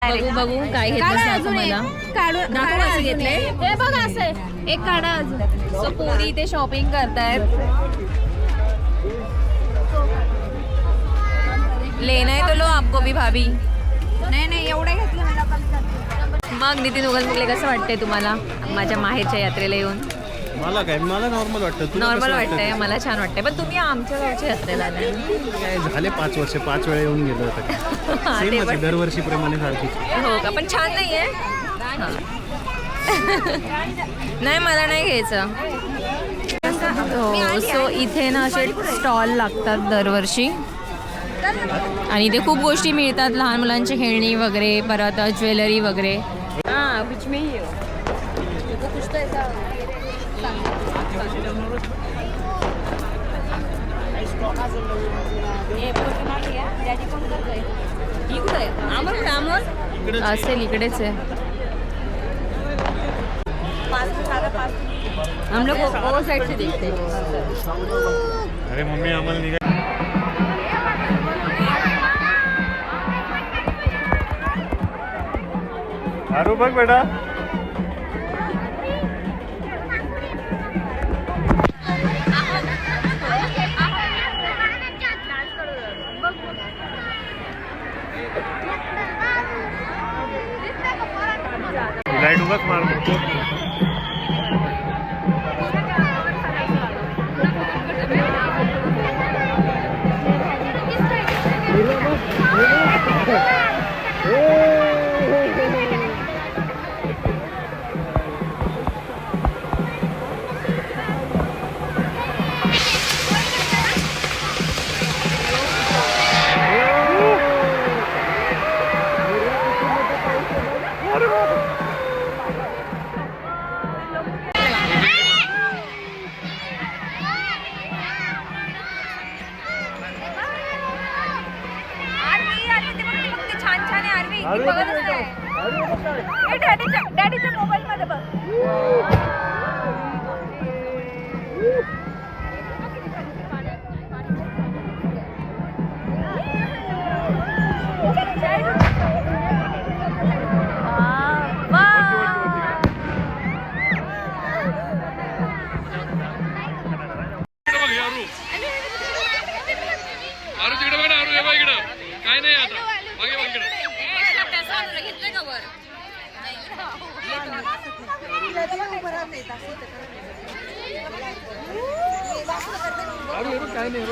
बघू बघू काय घेतलं मला दाखव असं घेतले हे बघ असं एक काढा अजून. सो पोरी इथे शॉपिंग करतायत. लेना है तो लो आपको भी भाभी. नाही एवढे घेतले मला. मग नितीन उगलमुगले कसं वाटतंय तुम्हाला माझ्या माहेरच्या यात्रेला येऊन? मला नॉर्मल वाटतं. नॉर्मल वाटतंय, मला छान वाटतंय. पण तुम्ही आमच्या गावच्या यात्रेला आलाय. काय झाले 5 वर्ष 5 वेळा येऊन गेलो होतं. ते पण दरवर्षीप्रमाणे सारखी. हो का? पण छान नाहीये. नाही मला नाही घ्यायचं. हो सो इथे ना असे स्टॉल लागतात दरवर्षी आणि इथे खूप गोष्टी मिळतात. लहान मुलांची खेळणी वगैरे, परत ज्वेलरी वगैरे. असेल इकडेच आहे. हम लोग वो साइड से देखते हैं. अरे मम्मी आम्हाला निघा. अरे बघ बेटा. लाईट उगाच मारतो. डॅडीच्या मोबाईल मध्ये बघ. काय नाही आता मागे मागे काय नाही.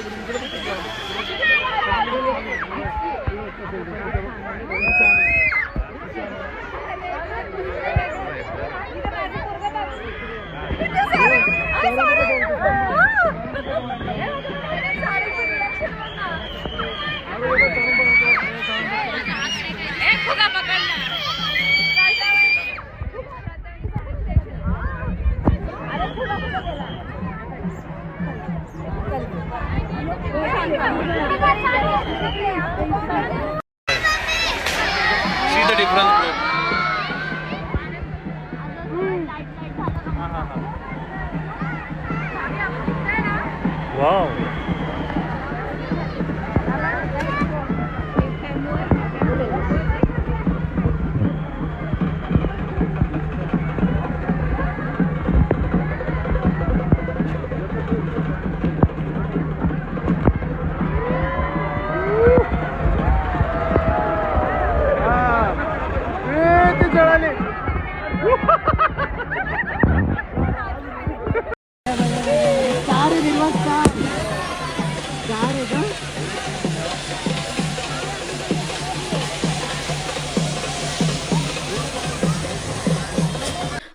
See the difference, bro. Wow.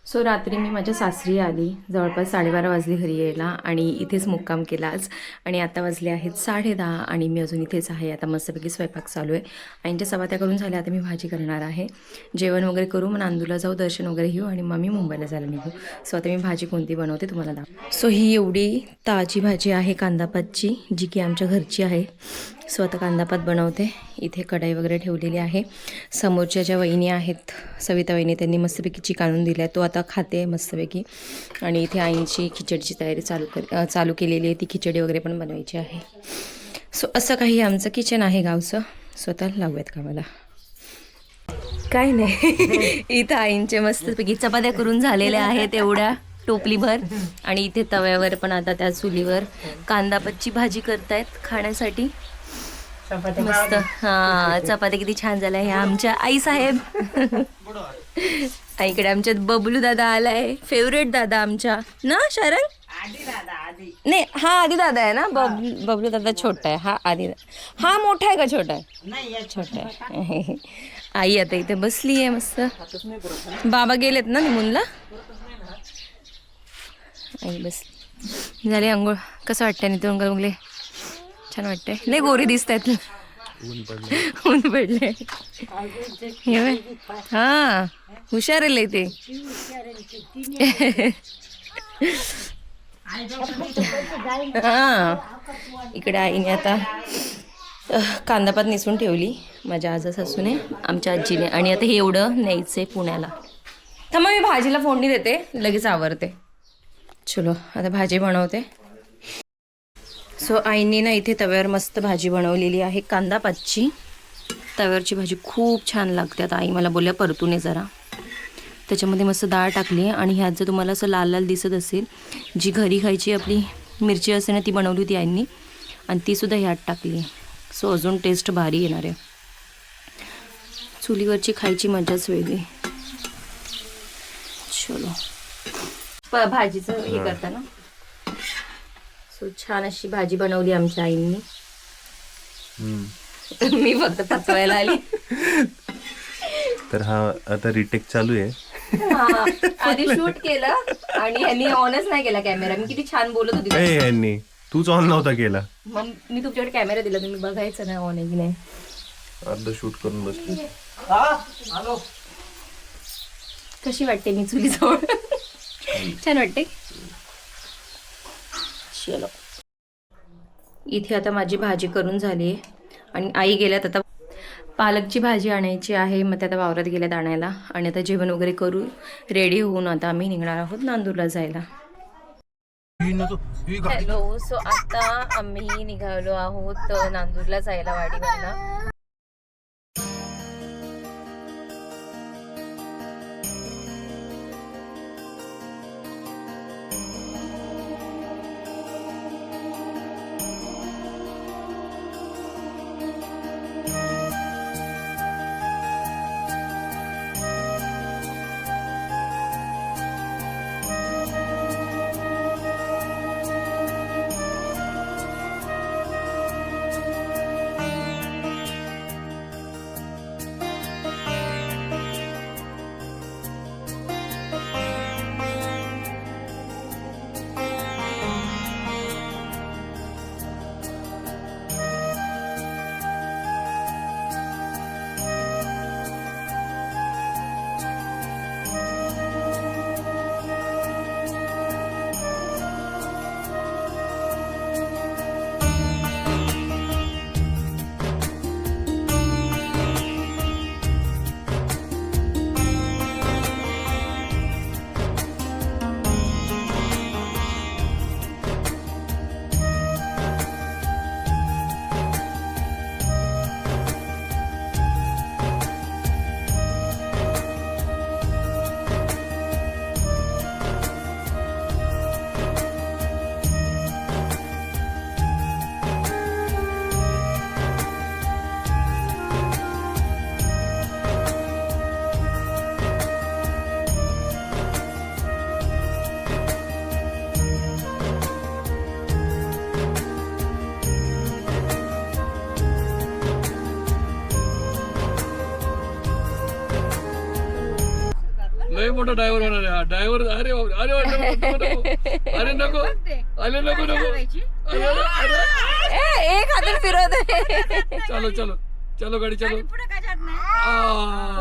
So रात्री मी माझ्या सासरी आली. जवळपास 12:30 वाजली घरी यायला आणि इथेच मुक्काम केला आज. आणि आता वाजले आहेत 10:30 आणि मी अजून इथेच आहे. आता मस्तपैकी स्वयंपाक चालू आहे. आईंच्या चपात्या करून झाल्या, आता मी भाजी करणार आहे. जेवण वगैरे करू, मग नांदूला जाऊ, दर्शन वगैरे घेऊ आणि मग मी मुंबईला जायला निघू. सो आता मी भाजी कोणती बनवते तुम्हाला दाखव. सो ही एवढी ताजी भाजी आहे कांदापातची, जी की आमच्या घरची आहे. सो आता कांदापात बनवते. इथे कढाई वगैरे ठेवलेली आहे. समोरच्या ज्या वहिनी आहेत, सविता वहिनी, त्यांनी मस्तपैकी चिकन आणून दिला आहे, तो आता खाते मस्तपैकी. आणि इथे आईंची खिचडीची तयारी चालू केलेली आहे. ती खिचडी वगैरे पण बनवायची आहे. सो असं काही आमचं किचन आहे गावचं. स्वतः लावूयात का मला. काय नाही इथं आईंचे मस्तपैकी चपात्या करून झालेल्या आहेत एवढ्या टोपलीभर. आणि इथे तव्यावर पण आता त्या चुलीवर कांदापच्ची भाजी करतायत खाण्यासाठी. मस्त. हा चपात्या किती छान झाल्या ह्या आमच्या आई साहेब. आईकडे आमच्यात बबलू दादा आलाय, फेवरेट दादा आमच्या ना शरण. नाही हा आधी दादा आहे ना, बबलू दादा छोटा आहे, हा आधी. हा मोठा आहे का छोटा आहे? छोटा आहे. आई आता इथे बसली आहे मस्त. बाबा गेलेत ना निमूनला. आई बसली. झाले आंघोळ. कसं वाटतंय नितून गंगले? छान वाटतंय. लय गोरी दिसत आहेत. ऊन पडले. हा हुशार आहे ते. हा इकडे आईने आता कांदापात नेसून ठेवली माझ्या आजा सासूने, आमच्या आजीने. आणि आता हे एवढं न्यायचंय पुण्याला. थांबा मी भाजीला फोडणी देते, लगेच आवरते. चलो आता भाजी बनवते. सो आईने ना इथे तव्यावर मस्त भाजी बनवलेली आहे कांदापातची. तव्यावरची भाजी खूप छान लागते. आता आई मला बोलल्या परतून जरा. त्याच्यामध्ये मस्त डाळ टाकली आहे. आणि ह्यात जर तुम्हाला असं लाल लाल दिसत असेल, जी घरी खायची आपली मिरची असते ना, ती बनवली होती आईंनी आणि तीसुद्धा ह्यात टाकली आहे. सो अजून टेस्ट भारी येणार आहे. चुलीवरची खायची मजाच वेगळी. चलो भाजीचं हे करता ना. सो छान अशी भाजी बनवली आमच्या आईंनी. मी फक्त पचवायला आली. तर हा आता रिटेक चालू आहे. आधी शूट केलं आणि यांनी ऑनच नाही केला कॅमेरा. मी किती छान बोलत होती. यांनी तूच ऑन नव्हता केला. मग मी तुमच्याकडे कॅमेरा दिला, तुम्ही बघायचं ना ऑन आहे की नाही. अर्ध शूट करून बसली. कशी वाटते मी चुलीजवळ? छान वाटते. चलो इथे आता माझी भाजी करून झाली आहे आणि आई गेल्यात. आता पालकची भाजी आणायची आहे, मग ते आता वावरात गेल्यात आणायला. आणि आता जेवण वगैरे करू, रेडी होऊन आता आम्ही निघणार आहोत नांदूरला जायला. हॅलो. सो आता आम्ही निघालो आहोत नांदूरला जायला वाडीवरनं. लय मोठा ड्रायव्हर होणार आहे हा ड्रायव्हर. अरे अरे अरे नको अरे नको नको. एक हातात फिरवत. चलो चलो चलो गाडी चलो.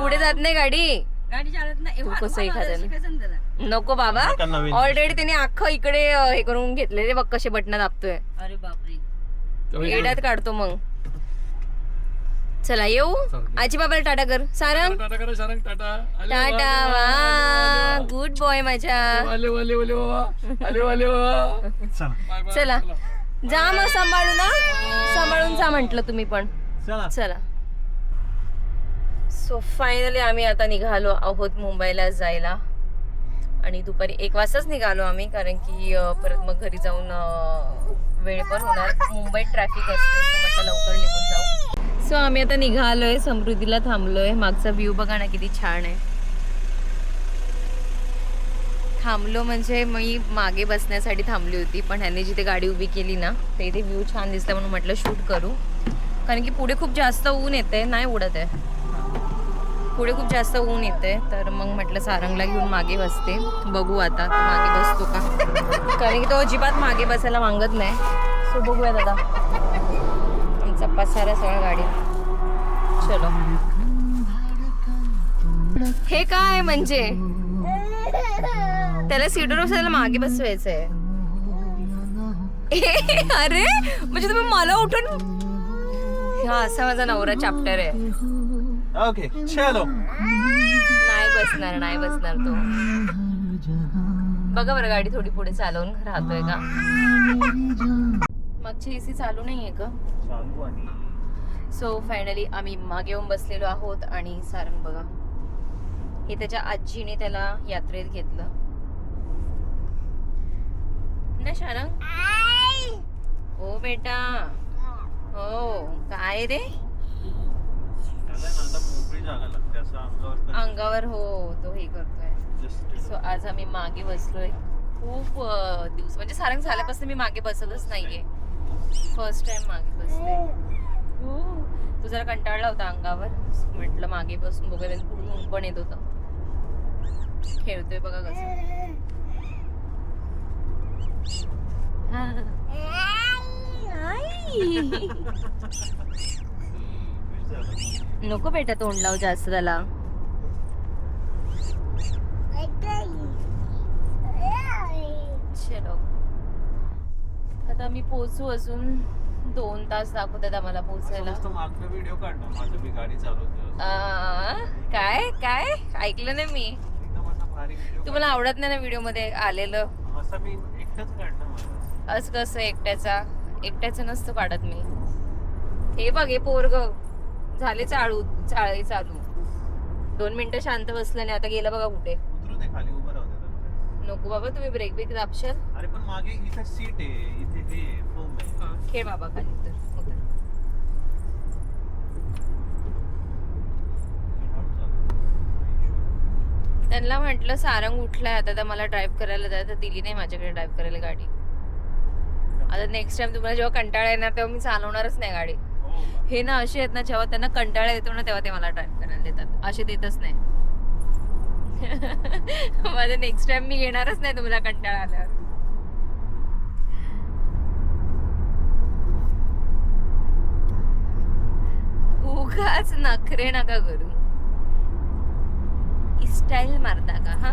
पुढे जात नाही गाडी. गाडी चालत नाही. तू कसं एखाद्याला नको बाबा. ऑलरेडी त्याने अख्खं इकडे हे करून घेतले. ते बघ कसे बटन दाबतोय. अरे बापरे. एड्यात काढतो मग. चला येऊ. आजी बाबाला टाटा कर. सारंग टाटा करा. सारंग टाटा. टाटा. वा गुड बॉय माझ्या. आले वाले वाले बाबा. आले वाले बाबा. चला जा मग सांभाळू ना. सांभाळून जा म्हंटल तुम्ही पण. चला सो फायनली आम्ही आता निघालो आहोत मुंबईला जायला आणि दुपारी 1 वाजताच निघालो आम्ही कारण की परत मग घरी जाऊन वेळ पण होणार. मुंबईत ट्रॅफिक असते सो म्हटलं लवकर निघून जाऊ. सो आम्ही आता निघालोय, समृद्धीला थांबलोय. मागचा व्ह्यू बघा ना किती छान आहे. थांबलो म्हणजे मी मागे बसण्यासाठी थांबली होती पण ह्यांनी जिथे गाडी उभी केली ना ते इथे व्ह्यू छान दिसतं म्हणून म्हटलं शूट करू. कारण की पुढे खूप जास्त ऊन येते, नाही उडत आहे, पुढे खूप जास्त ऊन येते. तर मग म्हटलं सारंगला घेऊन मागे बसते. बघू आता तो मागे बसतो का, कारण की तो अजिबात मागे बसायला मागत नाही. सो बघूया दादा, आमचा पसारा सगळा गाडी. चलो. हे काय म्हणजे त्याला सीटवर बसायला मागे बसवायचंय. अरे म्हणजे तुम्ही मला उठून, हा असा माझा नवरा चॅप्टर आहे. ओके चलो. नाही बसणार तो. बघा बरं गाडी थोडी पुढे चालवून राहतोय का. मागची एसी चालू नाहीये का. सो फायनली आम्ही मागे येऊन बसलेलो आहोत आणि सारंग बघा हे त्याच्या आजीने त्याला यात्रेत घेतलं ना. सारंग ओ बेटा, हो काय रे अंगावर, हो तो हे करतोय. सो आज आम्ही मागे बसलोय. खूप दिवस म्हणजे सारंग झाल्यापासून मी मागे बसतच नाहीये, फर्स्ट टाइम मागे बसले. तू जरा कंटाळला होता अंगावर, म्हटलं मागे बसून बघूया. पुढून ऊन पण येत होतं. खेळतोय बघा कसं. नको बेटा तोंड लाव जास्त त्याला. चलो आता मी पोहोचू, अजून 2 तास दाखवतात आम्हाला पोहोचायला. व्हिडिओ काढणार माझं मी गाडी चालवते. काय काय ऐकलं नाही मी. तुम्हाला आवडत नाही ना व्हिडिओ मध्ये आलेलं. असं मी एकटाच काढणार. असं कसं एकट्याचं नसतं काढत मी. हे बघ हे पोरग झाले चालू 2 मिनिटं शांत बसलं नाही, आता गेलं बघा कुठे. उतरू दे खाली, उभं राहू दे. नको बाबा, तुम्ही ब्रेक दाबशाल. अरे पण मागे इथे सीट आहे, इथे ते फोम आहे. खेळ बाबा खाली तर. त्यांना म्हटलं सारंग उठलाय आता तर मला ड्राईव्ह करायला द्या, तर दिली नाही माझ्याकडे ड्राईव्ह करायला गाडी. आता नेक्स्ट टाइम तुम्हाला जेव्हा कंटाळा येणार तेव्हा मी चालवणारच नाही गाडी. हे ना असे आहेत ना, जेव्हा त्यांना कंटाळा येतो ना तेव्हा ते मला ड्राईव्ह करायला देतात, असे देतच नाही. माझा नेक्स्ट टाइम मी घेणारच नाही तुम्हाला कंटाळा आल्यावर. उगाच नखरे नका करू. स्टाईल मारता का हा.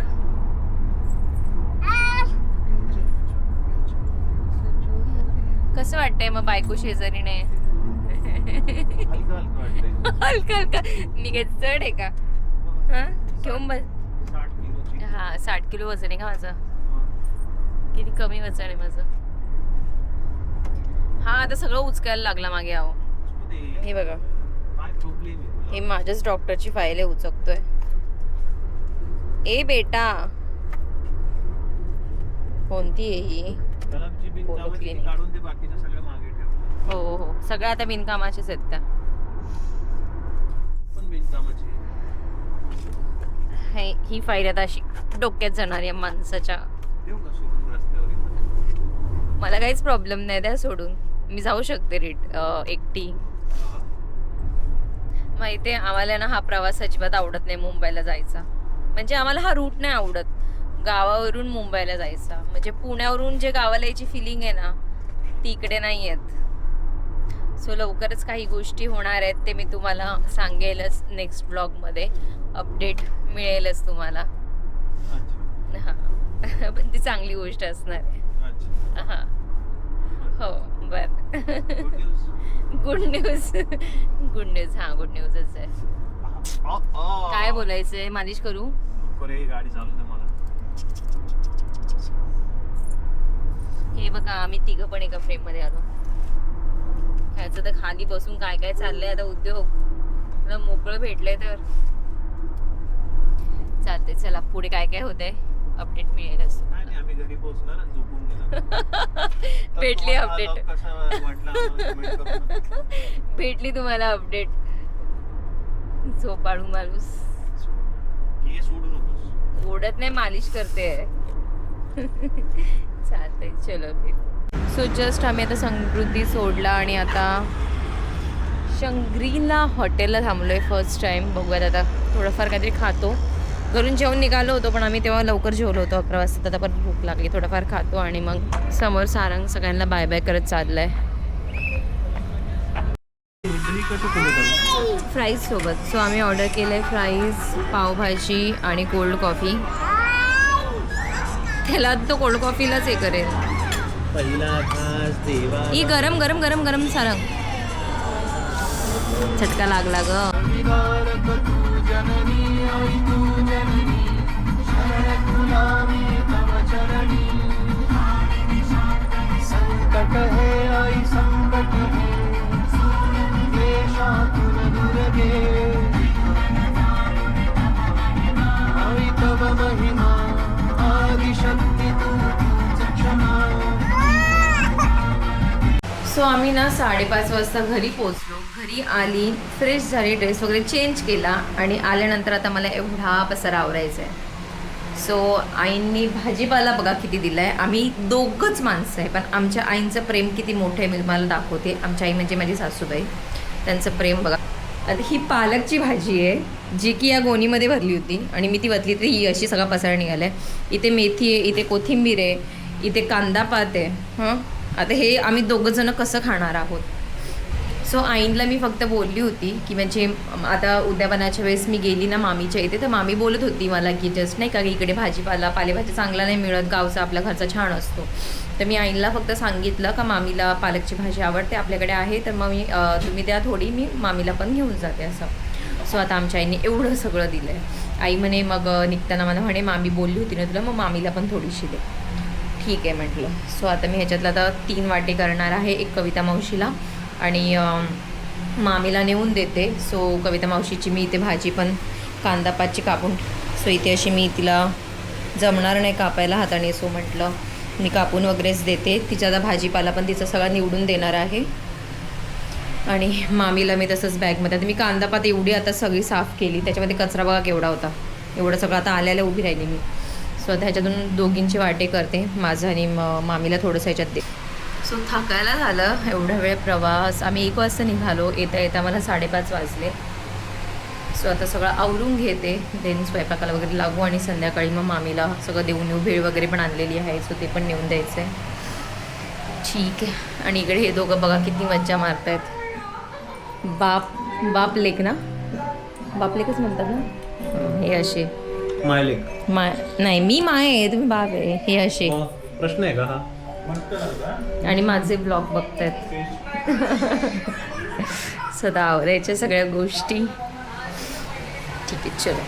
कसं वाटतंय मग बायको शेजारीने. हलका हलका निघायचं चढ आहे का. हा घेऊन बस. 60 किलो वजन आहे का माझं. किती कमी वजन आहे माझं. हा आता सगळं उचकायला लागला मागे. आहो हे बघा, हे माझ्याच डॉक्टरची फाईल आहे, उचकतोय. ए बेटा कोणती आहे ही. हो हो सगळ्या आता बिनकामाचेच आहेत त्या. ही फाईल आता अशी डोक्यात जाणार या माणसाच्या. मला काहीच प्रॉब्लेम नाही, द्या सोडून, मी जाऊ शकते एकटी. माहितीये आम्हाला ना हा प्रवास अजिबात आवडत नाही मुंबईला जायचा. म्हणजे आम्हाला हा रूट नाही आवडत गावावरून मुंबईला जायचा. म्हणजे पुण्यावरून जे गावाला यायची फिलिंग आहे ना ती इकडे नाही येत. सो लवकरच काही गोष्टी होणार आहेत, ते मी तुम्हाला सांगेलच. नेक्स्ट ब्लॉगमध्ये अपडेट मिळेलच तुम्हाला. हां पण ती चांगली गोष्ट असणार आहे. हां हो बर. Good news. Good news. हां गुड न्यूजच आहे. काय बोलायचंय, मालिश करू. गाडी चालवते मला. हे बघा आम्ही तिघं पण एका फ्रेम मध्ये आलो. ह्याचं तर खाली बसून काय काय चाललंय आता उद्योग. तुला मोकळं भेटलंय तर चालते. चला पुढे काय काय होतंय अपडेट मिळेल असं. काय नाही, आम्ही घरी पोहोचणार आणि झोपून गेला. भेटली अपडेट. कसा वाटला आम्हाला comment करून. भेटली तुम्हाला अपडेट. झोपाळू माणूस की सोडू नकोस. ओढत नाही, मालिश करते. चालतंय चलो. सो जस्ट आम्ही आता समृद्धी सोडला आणि आता शंग्रीला हॉटेलला थांबलोय फर्स्ट टाइम. बघूयात आता थोडंफार काहीतरी खातो. घरून जेवण निघालो होतो पण आम्ही तेव्हा लवकर जेवलो होतो 11 वाजता. आता पण भूक लागली, थोडंफार खातो आणि मग समोर सारंग सगळ्यांना बाय बाय करत चाललाय फ्राईज सोबत. सो आम्ही ऑर्डर केलंय फ्राईज, पावभाजी आणि कोल्ड कॉफी. त्याला तो कोल्ड कॉफीलाच हे करेल. पहिला घास देवा. ही गरम गरम गरम गरम सारंग. झटका लागला ग. संकट है आई संकट है देशातून दूर गे आई तव महिमा आदिशक्ती तूच क्षमा. सो आम्ही ना 5:30 वाजता घरी पोचलो. घरी आली, फ्रेश झाली, ड्रेस वगैरे चेंज केला आणि आल्यानंतर आता मला एवढा पसारा आवरायचा आहे. सो आईंनी भाजीपाला बघा किती दिला आहे. आम्ही दोघंच माणसं आहे पण आमच्या आईंचं प्रेम किती मोठं आहे मी तुम्हाला दाखवते. आमच्या आई म्हणजे माझी सासूबाई, त्यांचं प्रेम बघा. आता ही पालकची भाजी आहे जी की या गोणीमध्ये भरली होती आणि मी ती वतली तरी ही अशी सगळा पसारा निघाला आहे. इथे मेथी आहे, इथे कोथिंबीर आहे, इथे कांदा पात आहे. आता हे आम्ही दोघंजणं कसं खाणार आहोत. सो आईंला मी फक्त बोलली होती की म्हणजे आता उद्यापनाच्या वेळेस मी गेली ना मामीच्या इथे तर मामी बोलत होती मला की जस्ट नाही का इकडे भाजीपाला पालेभाजी चांगला नाही मिळत, गावचा आपला घरचा छान असतो. तर मी आईंला फक्त सांगितलं का मामीला पालकची भाजी आवडते, आपल्याकडे आहे तर मग मी तुम्ही द्या थोडी, मी मामीला पण घेऊन जाते असं. सो आता आमच्या आईने एवढं सगळं दिलं आहे. आई म्हणे मग निघताना मला म्हणे मामी बोलली होती ना तुला, मग मामीला पण थोडीशी दे. ठीक आहे म्हटलं. सो आता मी ह्याच्यातलं आता 3 वाटे करणार आहे. एक कविता मावशीला आणि मामीला नेऊन देते. सो कविता मावशीची मी इथे भाजी पण कांदापातची कापून, सो इथे अशी मी तिला जमणार नाही कापायला हाताने, सो म्हटलं मी कापून वगैरेच देते. तिचा आता भाजीपाला पण तिचा सगळा निवडून देणार आहे आणि मामीला मी तसंच बॅगमध्ये. आता मी कांदापात एवढी आता सगळी साफ केली, त्याच्यामध्ये कचरा बघा केवढा होता, एवढं सगळं आता आल्याला उभी राहिली मी. सो आता ह्याच्यातून दोघींचे वाटे करते, माझं आणि मामीला थोडंसं ह्याच्यात दे. सो थकायला झालं एवढा वेळ प्रवास. आम्ही 1 वाजता निघालो, येता येता मला 5:30 वाजले. सो आता सगळं आवरून घेते, देन स्वयंपाकाला वगैरे लागू आणि संध्याकाळी मग मामीला सगळं देऊन येऊ. भेळ वगैरे पण आणलेली आहे, सो ते पण नेऊन द्यायचं आहे. ठीक आहे. आणि इकडे हे दोघं बघा किती मज्जा मारत आहेत. बाप लेक ना, बाप लेकच म्हणतात ना हे असे. मायलेक नाही मी माय आहे, तुम्ही बाप आहे. हे असे प्रश्न आहे का हा. आणि माझे ब्लॉग बघतायत. सदा आवरायच्या सगळ्या गोष्टी. ठीक आहे चलो.